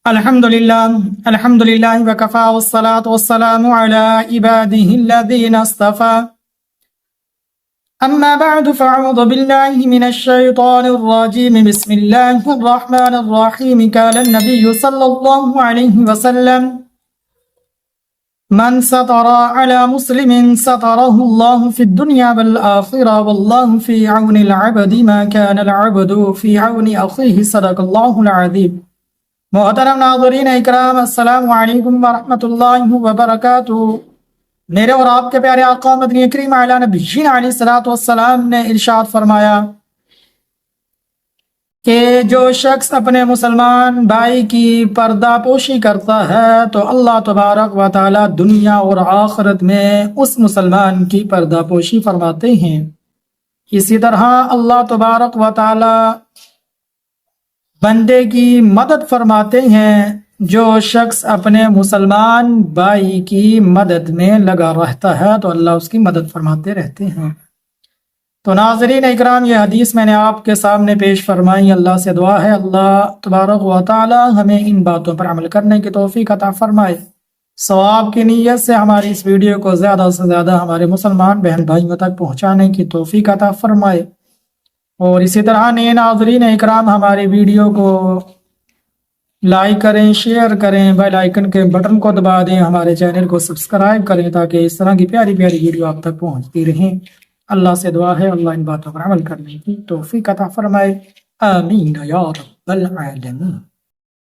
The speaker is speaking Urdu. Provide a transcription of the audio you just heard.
الحمد لله وكفى والصلاة والسلام على عباده الذين اصطفى أما بعد فأعوذ بالله من الشيطان الرجيم بسم الله الرحمن الرحيم قال النبي صلى الله عليه وسلم من سطر على مسلم سطره الله في الدنيا والآخرة والله في عون العبد ما كان العبد في عون أخيه صدق الله العظيم محترم ناظرین اکرام السلام علیکم ورحمۃ اللہ وبرکاتہ۔ میرے اور آپ کے پیارے آقا مدنی کریم اعلیٰ نبی علیہ الصلوۃ والسلام نے ارشاد فرمایا کہ جو شخص اپنے مسلمان بھائی کی پردہ پوشی کرتا ہے تو اللہ تبارک و تعالی دنیا اور آخرت میں اس مسلمان کی پردہ پوشی فرماتے ہیں۔ اسی طرح اللہ تبارک و تعالی بندے کی مدد فرماتے ہیں۔ جو شخص اپنے مسلمان بھائی کی مدد میں لگا رہتا ہے تو اللہ اس کی مدد فرماتے رہتے ہیں۔ تو ناظرین اکرام، یہ حدیث میں نے آپ کے سامنے پیش فرمائی۔ اللہ سے دعا ہے اللہ تبارک و تعالی ہمیں ان باتوں پر عمل کرنے کی توفیق عطا فرمائے۔ ثواب کی نیت سے ہماری اس ویڈیو کو زیادہ سے زیادہ ہمارے مسلمان بہن بھائیوں تک پہنچانے کی توفیق عطا فرمائے، اور اسی طرح نئے ناظرین اکرام ہماری ویڈیو کو لائک کریں، شیئر کریں، بیل آئیکن کے بٹن کو دبا دیں، ہمارے چینل کو سبسکرائب کریں تاکہ اس طرح کی پیاری پیاری ویڈیو آپ تک پہنچتی رہیں۔ اللہ سے دعا ہے اللہ ان باتوں پر عمل کرنے کی توفیق عطا فرمائے، آمین یا رب العالمین۔